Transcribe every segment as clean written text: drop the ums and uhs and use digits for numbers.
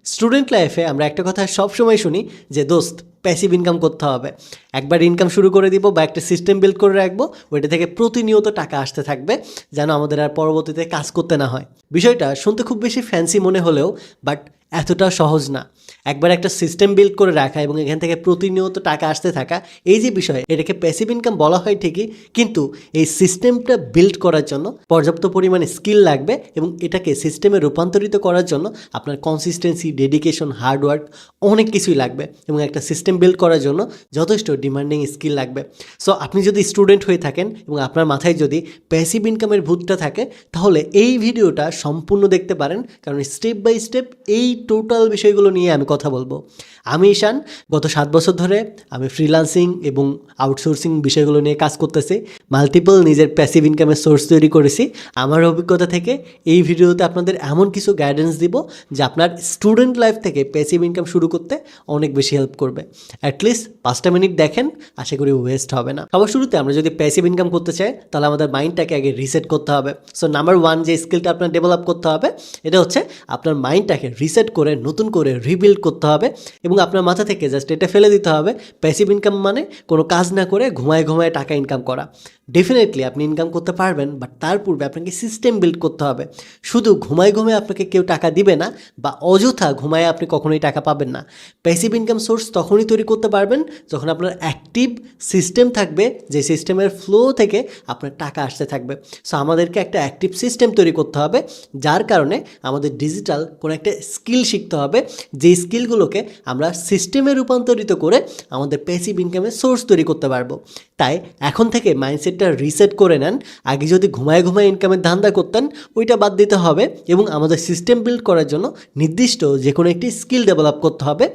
Student লাইফে আমরা একটা কথা সবসময় শুনি যে দোস্ত প্যাসিভ ইনকাম করতে হবে। একবার ইনকাম শুরু করে দিব বা একটা সিস্টেম বিল্ড করে রাখবো, ওইটা থেকে প্রতিনিয়ত টাকা আসতে থাকবে, যেন আমাদের আর পরবর্তীতে কাজ করতে না হয়। বিষয়টা শুনতে খুব বেশি ফ্যান্সি মনে হলেও বাট এতটা সহজ না। একবার একটা সিস্টেম বিল্ড করে রাখা এবং এখান থেকে প্রতিনিয়ত টাকা আসতে থাকা, এই যে বিষয়, এটাকে প্যাসিভ ইনকাম বলা হয় ঠিকই, কিন্তু এই সিস্টেমটা বিল্ড করার জন্য পর্যাপ্ত পরিমাণে স্কিল লাগবে এবং এটাকে সিস্টেমে রূপান্তরিত করার জন্য আপনার কনসিস্টেন্সি, ডেডিকেশন, হার্ডওয়ার্ক অনেক কিছুই লাগবে এবং একটা সিস্টেম বিল্ড করার জন্য যথেষ্ট ডিমান্ডিং স্কিল লাগবে। সো আপনি যদি স্টুডেন্ট হয়ে থাকেন এবং আপনার মাথায় যদি প্যাসিভ ইনকামের ভূতটা থাকে, তাহলে এই ভিডিওটা সম্পূর্ণ দেখতে পারেন, কারণ স্টেপ বাই স্টেপ এই টোটাল বিষয়গুলো নিয়ে আমি কথা বলবো। আমি ঈশান, গত 7 বছর ধরে আমি ফ্রিল্যান্সিং এবং আউটসোর্সিং বিষয়গুলো নিয়ে কাজ করতেছি। মাল্টিপল নিজের প্যাসিভ ইনকামের সোর্স তৈরি করেছি। আমার অভিজ্ঞতা থেকে এই ভিডিওতে আপনাদের এমন কিছু গাইডেন্স দিব যে আপনার স্টুডেন্ট লাইফ থেকে প্যাসিভ ইনকাম শুরু করতে অনেক বেশি হেল্প করবে। অ্যাটলিস্ট 5টা মিনিট দেখেন, আশা করি ওয়েস্ট হবে না। সবার শুরুতে আমরা যদি প্যাসিভ ইনকাম করতে চাই, তাহলে আমাদের মাইন্ডটাকে আগে রিসেট করতে হবে। সো নাম্বার 1 যে স্কিলটা আপনার ডেভেলপ করতে হবে, এটা হচ্ছে আপনার মাইন্ডটাকে রিসেট করে নতুন করে রিবিল্ড করতে হবে এবং আপনার মাথা থেকে জাস্ট এটা ফেলে দিতে হবে, প্যাসিভ ইনকাম মানে কোনো কাজ না করে ঘুমায় ঘুমায় টাকা ইনকাম করা। ডেফিনেটলি আপনি ইনকাম করতে পারবেন, বাট তার পূর্বে আপনাকে সিস্টেম বিল্ড করতে হবে। শুধু ঘুমায় ঘুমায় আপনাকে কেউ টাকা দিবে না, বা অযথা ঘুমায় আপনি কখনোই টাকা পাবেন না। প্যাসিভ ইনকাম সোর্স তখনই তৈরি করতে পারবেন যখন আপনার অ্যাক্টিভ সিস্টেম থাকবে, যে সিস্টেমের ফ্লো থেকে আপনার টাকা আসতে থাকবে। সো আমাদেরকে একটা অ্যাক্টিভ সিস্টেম তৈরি করতে হবে, যার কারণে আমাদের ডিজিটাল কোনো একটা স্কিল শিখতে হবে, যে স্কিলগুলোকে আমরা সিস্টেমে রূপান্তরিত করে আমাদের প্যাসিভ ইনকামের সোর্স তৈরি করতে পারবো। তাই এখন থেকে মাইন্ডসেটটা রিসেট করে নেন। আগে যদি ঘুমায় ঘুমায় ইনকামের ধান্দা করতেন, ওইটা বাদ দিতে হবে এবং আমাদের সিস্টেম বিল্ড করার জন্য নির্দিষ্ট যে কোনো একটি স্কিল ডেভেলপ করতে হবে।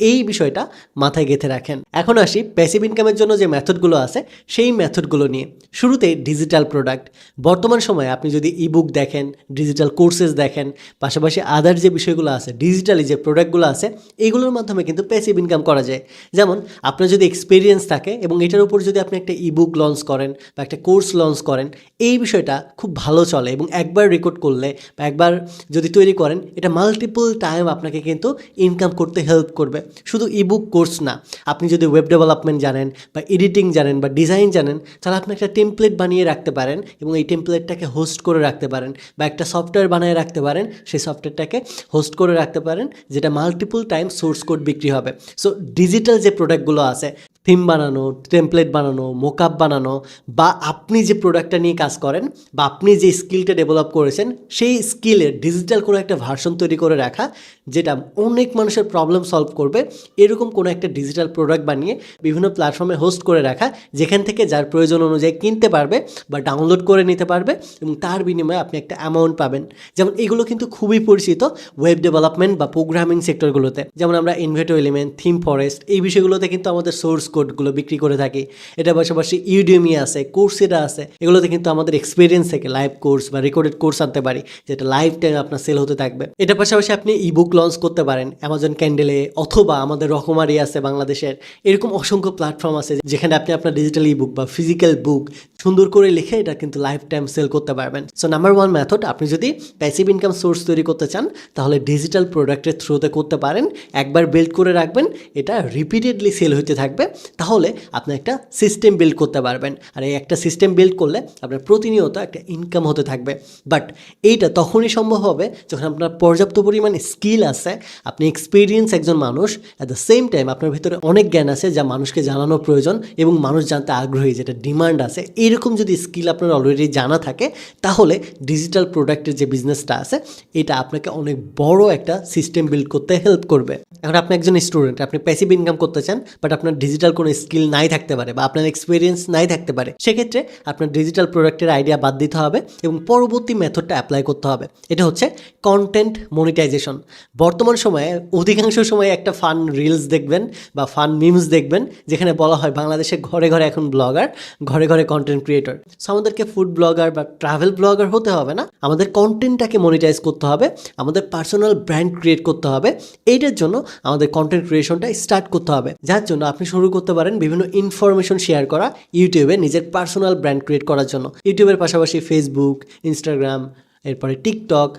এই বিষয়টা মাথায় গেঁথে রাখেন। এখন আসি প্যাসিভ ইনকামের জন্য যে মেথডগুলো আছে সেই মেথডগুলো নিয়ে। শুরুতেই ডিজিটাল প্রোডাক্ট। বর্তমান সময়ে আপনি যদি ইবুক দেখেন, ডিজিটাল কোর্সেস দেখেন, পাশাপাশি আদার যে বিষয়গুলো আছে, ডিজিটালি যে প্রোডাক্টগুলো আছে, এইগুলোর মাধ্যমে কিন্তু প্যাসিভ ইনকাম করা যায়। যেমন আপনার যদি এক্সপিরিয়েন্স থাকে এবং এটার উপর যদি আপনি একটা ইবুক লঞ্চ করেন বা একটা কোর্স লঞ্চ করেন, এই বিষয়টা খুব ভালো চলে এবং একবার রেকর্ড করলে বা একবার যদি তৈরি করেন, এটা মাল্টিপল টাইম আপনাকে কিন্তু ইনকাম করতে হেল্প করবে। শুধু ইবুক কোর্স না, আপনি যদি ওয়েব ডেভেলপমেন্ট জানেন বা এডিটিং জানেন বা ডিজাইন জানেন, তাহলে আপনি একটা টেমপ্লেট বানিয়ে রাখতে পারেন এবং এই টেমপ্লেটটাকে হোস্ট করে রাখতে পারেন, বা একটা সফটওয়্যার বানিয়ে রাখতে পারেন, সেই সফটওয়্যারটাকে হোস্ট করে রাখতে পারেন, যেটা মাল্টিপল টাইম সোর্স কোড বিক্রি হবে। সো ডিজিটাল যে প্রোডাক্টগুলো আছে, থিম বানানো, টেমপ্লেট বানানো, মোকআপ বানানো, বা আপনি যে প্রোডাক্টটা নিয়ে কাজ করেন বা আপনি যে স্কিলটা ডেভেলপ করেছেন, সেই স্কিলের ডিজিটাল কোনো একটা ভার্সন তৈরি করে রাখা, যেটা অনেক মানুষের প্রবলেম সলভ করবে, এরকম কোনো একটা ডিজিটাল প্রোডাক্ট বানিয়ে বিভিন্ন প্ল্যাটফর্মে হোস্ট করে রাখা, যেখান থেকে যার প্রয়োজন অনুযায়ী কিনতে পারবে বা ডাউনলোড করে নিতে পারবে এবং তার বিনিময়ে আপনি একটা অ্যামাউন্ট পাবেন। যেমন এগুলো কিন্তু খুবই পরিচিত ওয়েব ডেভেলপমেন্ট বা প্রোগ্রামিং সেক্টরগুলোতে। যেমন আমরা ইনভেটো এলিমেন্ট, থিম ফরেস্ট, এই বিষয়গুলোতে কিন্তু আমাদের সোর্স কোডগুলো বিক্রি করে থাকি। এটা পাশাপাশি ইউডেমি আছে, কোর্সেরা আছে, এগুলোতে কিন্তু আমাদের এক্সপিরিয়েন্স থেকে লাইভ কোর্স বা রেকর্ডেড কোর্স আনতে পারি, যেটা লাইফ টাইম আপনার সেল হতে থাকবে। এটা পাশাপাশি আপনি ইবুক লঞ্চ করতে পারেন অ্যামাজন ক্যান্ডেলে, অথবা আমাদের রকমারি আছে বাংলাদেশের। এরকম অসংখ্য প্ল্যাটফর্ম আছে যেখানে আপনি আপনার ডিজিটাল ইবুক বা ফিজিক্যাল বুক সুন্দর করে লিখে এটা কিন্তু লাইফ টাইম সেল করতে পারবেন। সো নাম্বার 1 মেথড, আপনি যদি প্যাসিভ ইনকাম সোর্স তৈরি করতে চান, তাহলে ডিজিটাল প্রোডাক্টের থ্রুতে করতে পারেন। একবার বিল্ড করে রাখবেন, এটা রিপিটেডলি সেল হতে থাকবে, তাহলে আপনি একটা সিস্টেম বিল্ড করতে পারবেন। আর এই একটা সিস্টেম বিল্ড করলে আপনার প্রতিনিয়ত একটা ইনকাম হতে থাকবে। বাট এইটা তখনই সম্ভব হবে যখন আপনার পর্যাপ্ত পরিমাণে স্কিল আছে, আপনি এক্সপিরিয়েন্স একজন মানুষ, অ্যাট দ্য সেম টাইম আপনার ভিতরে অনেক জ্ঞান আছে যা মানুষকে জানানো প্রয়োজন এবং মানুষ জানতে আগ্রহী, যেটা ডিমান্ড আছে। এরকম যদি স্কিল আপনার অলরেডি জানা থাকে, তাহলে ডিজিটাল প্রোডাক্টের যে বিজনেসটা আছে, এটা আপনাকে অনেক বড় একটা সিস্টেম বিল্ড করতে হেল্প করবে। এখন আপনি একজন স্টুডেন্ট, আপনি প্যাসিভ ইনকাম করতে চান, বাট আপনার ডিজিটাল কোনো স্কিল নাই থাকতে পারে বা আপনার এক্সপিরিয়েন্স নাই থাকতে পারে। সেক্ষেত্রে আপনার ডিজিটাল প্রোডাক্টের আইডিয়া বাদ দিতে হবে এবং পরবর্তী মেথডটা অ্যাপ্লাই করতে হবে। এটা হচ্ছে কন্টেন্ট মনিটাইজেশন। বর্তমান সময়ে অধিকাংশ সময় একটা ফান রিলস দেখবেন বা ফান মিমস দেখবেন, যেখানে বলা হয় বাংলাদেশে ঘরে ঘরে এখন ব্লগার, ঘরে ঘরে কন্টেন্ট ক্রিয়েটর। সো আমাদেরকে ফুড ব্লগার বা ট্রাভেল ব্লগার হতে হবে না, আমাদের কন্টেন্টটাকে মনিটাইজ করতে হবে, আমাদের পার্সোনাল ব্র্যান্ড ক্রিয়েট করতে হবে। এইটার জন্য আমাদের কন্টেন্ট ক্রিয়েশনটা স্টার্ট করতে হবে, যার জন্য আপনি শুরু করতে পারেন বিভিন্ন ইনফরমেশন শেয়ার করা ইউটিউবে নিজের পার্সোনাল ব্র্যান্ড ক্রিয়েট করার জন্য। ইউটিউবের পাশাপাশি ফেসবুক, ইনস্টাগ্রাম, এরপরে টিকটক,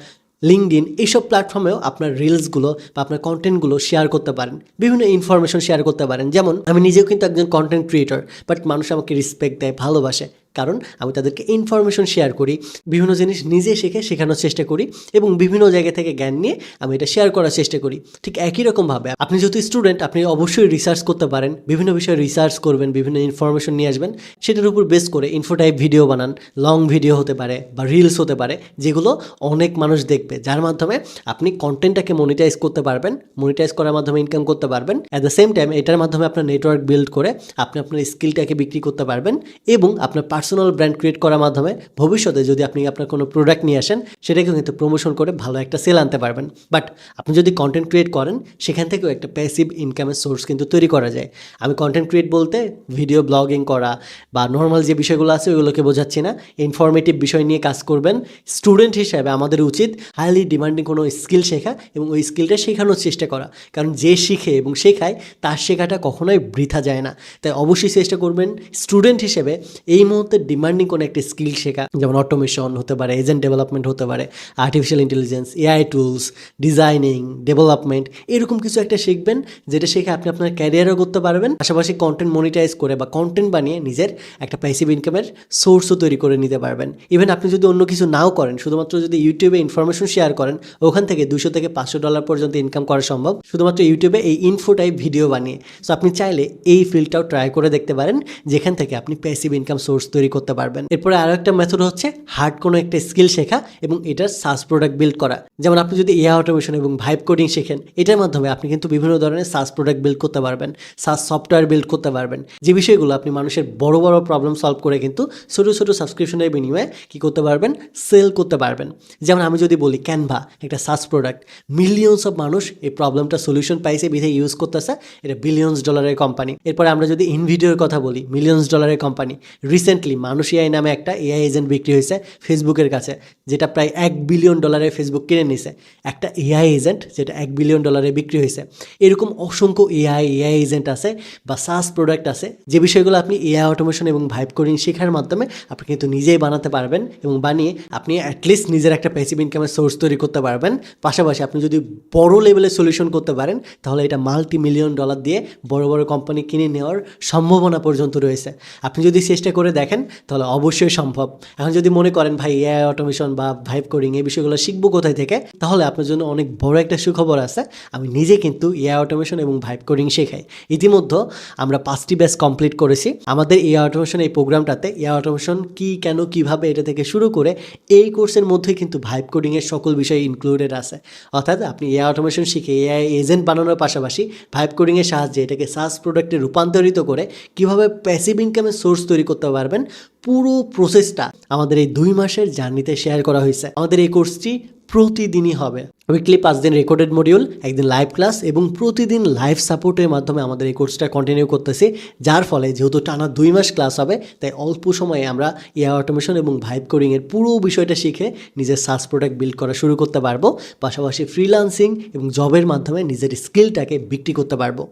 লিঙ্কডইন এইসব প্ল্যাটফর্মেও আপনার রিলসগুলো বা আপনার কন্টেন্টগুলো শেয়ার করতে পারেন, বিভিন্ন ইনফরমেশন শেয়ার করতে পারেন। যেমন আমি নিজেও কিন্তু একজন কন্টেন্ট ক্রিয়েটর, বাট মানুষ আমাকে রেসপেক্ট দেয়, ভালোবাসে, কারণ আমি তাদেরকে ইনফরমেশন শেয়ার করি, বিভিন্ন জিনিস নিজে শিখে শেখানোর চেষ্টা করি এবং বিভিন্ন জায়গা থেকে জ্ঞান নিয়ে আমি এটা শেয়ার করার চেষ্টা করি। ঠিক একই রকমভাবে আপনি যেহেতু স্টুডেন্ট, আপনি অবশ্যই রিসার্চ করতে পারেন, বিভিন্ন বিষয়ে রিসার্চ করবেন, বিভিন্ন ইনফরমেশন নিয়ে আসবেন, সেটার উপর বেস করে ইনফো টাইপ ভিডিও বানান, লং ভিডিও হতে পারে বা রিলস হতে পারে, যেগুলো অনেক মানুষ দেখবে, যার মাধ্যমে আপনি কন্টেন্টটাকে মনিটাইজ করতে পারবেন, মনিটাইজ করার মাধ্যমে ইনকাম করতে পারবেন। অ্যাট দ্য সেম টাইম এটার মাধ্যমে আপনার নেটওয়ার্ক বিল্ড করে আপনি আপনার স্কিলটাকে বিক্রি করতে পারবেন এবং আপনার পার্সোনাল ব্র্যান্ড ক্রিয়েট করার মাধ্যমে ভবিষ্যতে যদি আপনি আপনার কোনো প্রোডাক্ট নিয়ে আসেন, সেটাকেও কিন্তু প্রমোশন করে ভালো একটা সেল আনতে পারবেন। বাট আপনি যদি কন্টেন্ট ক্রিয়েট করেন, সেখান থেকেও একটা প্যাসিভ ইনকামের সোর্স কিন্তু তৈরি করা যায়। আমি কন্টেন্ট ক্রিয়েট বলতে ভিডিও ব্লগিং করা বা নর্মাল যে বিষয়গুলো আছে ওইগুলোকে বোঝাচ্ছি না। ইনফরমেটিভ বিষয় নিয়ে কাজ করবেন। স্টুডেন্ট হিসেবে আমাদের উচিত হাইলি ডিমান্ডিং কোনো স্কিল শেখা এবং ওই স্কিলটা শেখানোর চেষ্টা করা, কারণ যে শিখে এবং শেখায় তার শেখাটা কখনোই বৃথা যায় না। তাই অবশ্যই চেষ্টা করবেন স্টুডেন্ট হিসেবে এই মুহূর্তে ডিমান্ডিং কোনো একটা স্কিল শেখা, যেমন অটোমেশন হতে পারে, এজেন্ট ডেভেলপমেন্ট হতে পারে, artificial intelligence, AI tools, designing, development, এরকম কিছু একটা শিখবেন যেটা শিখে আপনি আপনার ক্যারিয়ারও করতে পারবেন, পাশাপাশি কন্টেন্ট মনিটাইজ করে বা কন্টেন্ট বানিয়ে নিজের একটা প্যাসিভ ইনকামের সোর্সও তৈরি করে নিতে পারবেন। ইভেন আপনি যদি অন্য কিছু নাও করেন, শুধুমাত্র যদি ইউটিউবে ইনফরমেশন শেয়ার করেন, ওখান থেকে $200 থেকে $500 পর্যন্ত ইনকাম করা সম্ভব শুধুমাত্র ইউটিউবে এই ইনফো টাইপ ভিডিও বানিয়ে। সো আপনি চাইলে এই ফিল্ডটাও ট্রাই করে দেখতে পারেন, যেখান থেকে আপনি প্যাসিভ ইনকাম সোর্স তৈরি করতে পারবেন। এরপরে আরও একটা মেথড হচ্ছে হার্ড কোনো একটা স্কিল শেখা এবং এটার সাস প্রোডাক্ট বিল্ড করা। যেমন আপনি যদি এআই অটোমেশন এবং ভাইব কোডিং শেখেন, এটার মাধ্যমে আপনি কিন্তু বিভিন্ন ধরনের সাস প্রোডাক্ট বিল্ড করতে পারবেন, সাস সফটওয়্যার বিল্ড করতে পারবেন, যে বিষয়গুলো আপনি মানুষের বড় বড় প্রবলেম সলভ করে কিন্তু ছোটো ছোটো সাবস্ক্রিপশনের বিনিময়ে কী করতে পারবেন, সেল করতে পারবেন। যেমন আমি যদি বলি ক্যানভা একটা সাস প্রোডাক্ট, মিলিয়নস অফ মানুষ এই প্রবলেমটা সলিউশন পাইছে, বিধে ইউজ করতেছে, এটা বিলিয়নস ডলারের কোম্পানি। এরপরে আমরা যদি ইনভিডিওর কথা বলি, মিলিয়নস ডলারের কোম্পানি। রিসেন্টলি মানুষ এআই নামে একটা এআই এজেন্ট বিক্রি হয়েছে ফেসবুকের কাছে, যেটা প্রায় $1 বিলিয়ন ফেসবুক কিনে নিছে। একটা এআই এজেন্ট যেটা $1 বিলিয়ন বিক্রি হয়েছে। এরকম অসংখ্য এআই এজেন্ট আছে বা সাস প্রোডাক্ট আছে, যে বিষয়গুলো আপনি এআই অটোমেশন এবং ভাইব কোডিং শেখার মাধ্যমে আপনি কিন্তু নিজেই বানাতে পারবেন এবং বানিয়ে আপনি অ্যাটলিস্ট নিজের একটা প্যাসিভ ইনকামের সোর্স তৈরি করতে পারবেন। পাশাপাশি আপনি যদি বড় লেভেলের সলিউশন করতে পারেন, তাহলে এটা $multi-million দিয়ে বড় বড় কোম্পানি কিনে নেওয়ার সম্ভাবনা পর্যন্ত রয়েছে। আপনি যদি চেষ্টা করে দেখেন তাহলে অবশ্যই সম্ভব। এখন যদি মনে করেন ভাই এআই অটোমেশন বা ভাইব কোডিং এই বিষয়গুলো শিখবো কোথায় থেকে, তাহলে আপনার জন্য অনেক বড় একটা সুখবর আছে। আমি নিজে কিন্তু এআই অটোমেশন এবং ভাইব কোডিং শেখাই। ইতিমধ্যে আমরা 5টি ব্যাচ কমপ্লিট করেছি। আমাদের এআই অটোমেশন এই প্রোগ্রামটাতে এআই অটোমেশন কি, কেন, কিভাবে, এটা থেকে শুরু করে এই কোর্সের মধ্যেই কিন্তু ভাইব কোডিংয়ের সকল বিষয় ইনক্লুডেড আছে। অর্থাৎ আপনি এআই অটোমেশন শিখে এআই এজেন্ট বানানোর পাশাপাশি ভাইব কোডিংয়ের সাহায্যে এটাকে সাস প্রোডাক্টে রূপান্তরিত করে কীভাবে প্যাসিভ ইনকামের সোর্স তৈরি করতে পারবেন, পুরো প্রসেসটা আমাদের এই 2 মাসের জার্নিতে শেয়ার করা হয়েছে। আমাদের এই কোর্সটি প্রতিদিনই হবে। উইকলি 5 দিন রেকর্ডেড মডিউল, একদিন লাইভ ক্লাস এবং প্রতিদিন লাইভ সাপোর্টের মাধ্যমে আমাদের এই কোর্সটা কন্টিনিউ করতেছি। যার ফলে যেহেতু টানা 2 মাস ক্লাস হবে, তাই অল্প সময়ে আমরা এআই অটোমেশন এবং ভাইব কোডিংয়ের পুরো বিষয়টা শিখে নিজের সাস প্রোডাক্ট বিল্ড করা শুরু করতে পারবো। পাশাপাশি ফ্রিল্যান্সিং এবং জবের মাধ্যমে নিজের স্কিলটাকে বিক্রি করতে পারবো।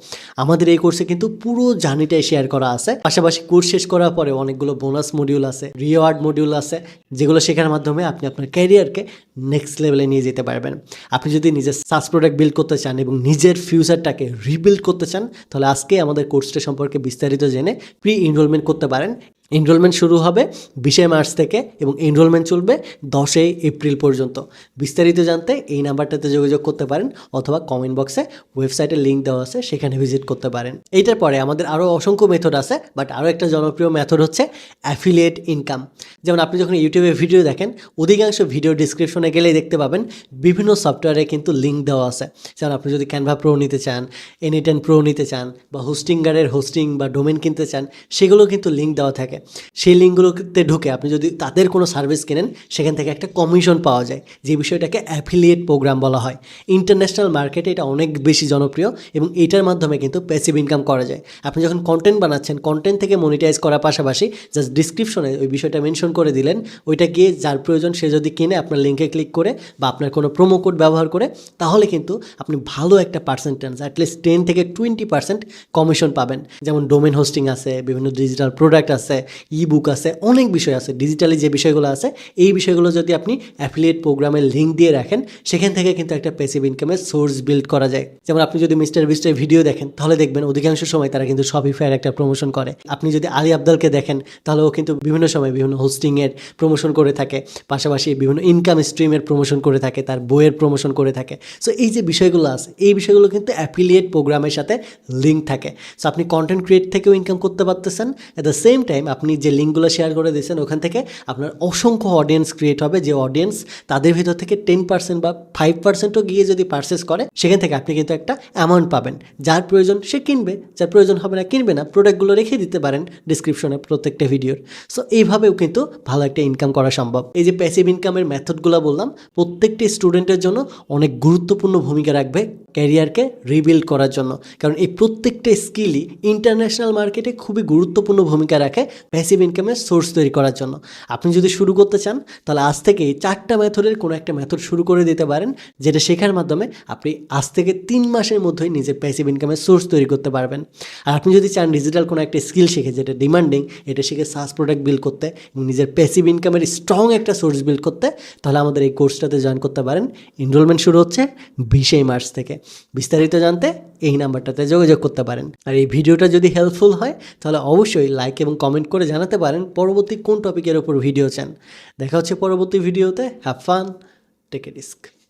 আমাদের এই কোর্সে কিন্তু পুরো জার্নিটাই শেয়ার করা আছে। পাশাপাশি কোর্স শেষ করার পরে অনেকগুলো বোনাস মডিউল আছে, রিওয়ার্ড মডিউল আছে, যেগুলো শেখার মাধ্যমে আপনি আপনার ক্যারিয়ারকে নেক্সট লেভেলে নিয়ে যেতে পারবেন। আপনি যদি নিজের সাস প্রোডাক্ট বিল্ড করতে চান এবং নিজের ফিউচারটাকে রিবিল্ড করতে চান, তাহলে আজকে আমাদের কোর্সটা সম্পর্কে বিস্তারিত জেনে প্রি এনরোলমেন্ট করতে পারেন। এনরোলমেন্ট শুরু হবে 20 মার্চ থেকে এবং এনরোলমেন্ট চলবে 10 এপ্রিল পর্যন্ত। বিস্তারিত জানতে এই নাম্বারটাতে যোগাযোগ করতে পারেন অথবা কমেন্ট বক্সে ওয়েবসাইটের লিঙ্ক দেওয়া আছে, সেখানে ভিজিট করতে পারেন। এইটার পরে আমাদের আরও অসংখ্য মেথড আছে, বাট আরও একটা জনপ্রিয় মেথড হচ্ছে অ্যাফিলিয়েট ইনকাম। যেমন আপনি যখন ইউটিউবে ভিডিও দেখেন, অধিকাংশ ভিডিও ডিসক্রিপশনে গেলেই দেখতে পাবেন বিভিন্ন সফটওয়্যারে কিন্তু লিঙ্ক দেওয়া আছে। যেমন আপনি যদি ক্যানভা প্রো নিতে চান, এনি10 প্রো নিতে চান বা হোস্টিঙ্গারের হোস্টিং বা ডোমেন কিনতে চান, সেগুলো কিন্তু লিঙ্ক দেওয়া থাকে। সেই লিঙ্কগুলোতে ঢুকে আপনি যদি তাদের কোনো সার্ভিস কেনেন, সেখান থেকে একটা কমিশন পাওয়া যায়, যে বিষয়টাকে অ্যাফিলিয়েট প্রোগ্রাম বলা হয়। ইন্টারন্যাশনাল মার্কেটে এটা অনেক বেশি জনপ্রিয় এবং এটার মাধ্যমে কিন্তু প্যাসিভ ইনকাম করা যায়। আপনি যখন কন্টেন্ট বানাচ্ছেন, কন্টেন্ট থেকে মনিটাইজ করার পাশাপাশি জাস্ট ডিসক্রিপশনে ওই বিষয়টা মেনশন করে দিলেন, ওইটা গিয়ে যার প্রয়োজন সে যদি কিনে আপনার লিঙ্কে ক্লিক করে বা আপনার কোনো প্রোমো কোড ব্যবহার করে, তাহলে কিন্তু আপনি ভালো একটা পার্সেন্টেজ, অ্যাটলিস্ট 10 থেকে 20% কমিশন পাবেন। যেমন ডোমেন হোস্টিং আছে, বিভিন্ন ডিজিটাল প্রোডাক্ট আছে, ই বুক আছে, অনেক বিষয় আছে, ডিজিটালি যে বিষয়গুলো আছে এই বিষয়গুলো যদি আপনি অ্যাফিলিয়েট প্রোগ্রামের লিঙ্ক দিয়ে রাখেন, সেখান থেকে কিন্তু একটা প্যাসিভ ইনকামের সোর্স বিল্ড করা যায়। যেমন আপনি যদি মিস্টার বিস্টের ভিডিও দেখেন তাহলে দেখবেন অধিকাংশ সময় তারা কিন্তু শপিফাইয়ের একটা প্রমোশন করে। আপনি যদি আলী আবদালকে দেখেন তাহলে ও কিন্তু বিভিন্ন সময় বিভিন্ন হোস্টিংয়ের প্রমোশন করে থাকে, পাশাপাশি বিভিন্ন ইনকাম স্ট্রিমের প্রমোশন করে থাকে, তার বইয়ের প্রমোশন করে থাকে। সো এই যে বিষয়গুলো আছে এই বিষয়গুলো কিন্তু অ্যাফিলিয়েট প্রোগ্রামের সাথে লিঙ্ক থাকে। সো আপনি কন্টেন্ট ক্রিয়েট থেকেও ইনকাম করতে পারতেছেন, অ্যাট দ্য সেম টাইম আপনি যে লিঙ্কগুলো শেয়ার করে দিয়েছেন ওখান থেকে আপনার অসংখ্য অডিয়েন্স ক্রিয়েট হবে, যে অডিয়েন্স তাদের ভিতর থেকে 10% বা 5%ও গিয়ে যদি পারচেস করে সেখান থেকে আপনি কিন্তু একটা অ্যামাউন্ট পাবেন। যার প্রয়োজন সে কিনবে, যার প্রয়োজন হবে না কিনবে না, প্রোডাক্টগুলো রেখে দিতে পারেন ডিসক্রিপশনে প্রত্যেকটা ভিডিওর। সো এইভাবেও কিন্তু ভালো একটা ইনকাম করা সম্ভব। এই যে প্যাসিভ ইনকামের মেথডগুলো বললাম প্রত্যেকটি স্টুডেন্টের জন্য অনেক গুরুত্বপূর্ণ ভূমিকা রাখবে ক্যারিয়ারকে রিবিল্ড করার জন্য, কারণ এই প্রত্যেকটা স্কিলই ইন্টারন্যাশনাল মার্কেটে খুবই গুরুত্বপূর্ণ ভূমিকা রাখে প্যাসিভ ইনকামের সোর্স তৈরি করার জন্য। আপনি যদি শুরু করতে চান তাহলে আজ থেকে 4টা মেথডের কোনো একটা মেথড শুরু করে দিতে পারেন, যেটা শেখার মাধ্যমে আপনি আজ থেকে 3 মাসের মধ্যেই নিজের প্যাসিভ ইনকামের সোর্স তৈরি করতে পারবেন। আর আপনি যদি চান ডিজিটাল কোনো একটা স্কিল শিখে যেটা ডিমান্ডিং, এটা শিখে সাস প্রোডাক্ট বিল্ড করতে এবং নিজের প্যাসিভ ইনকামের স্ট্রং একটা সোর্স বিল্ড করতে, তাহলে আমাদের এই কোর্সটাতে জয়েন করতে পারেন। এনরোলমেন্ট শুরু হচ্ছে 20 মার্চ থেকে। বিস্তারিত জানতে এই নাম্বারটাতে যোগাযোগ করতে পারেন। আর এই ভিডিওটা যদি হেল্পফুল হয় তাহলে অবশ্যই লাইক এবং কমেন্ট করে জানাতে পারেন পরবর্তী কোন টপিকের ওপর ভিডিও চান। দেখা হচ্ছে পরবর্তী ভিডিওতে। Have fun, take a risk.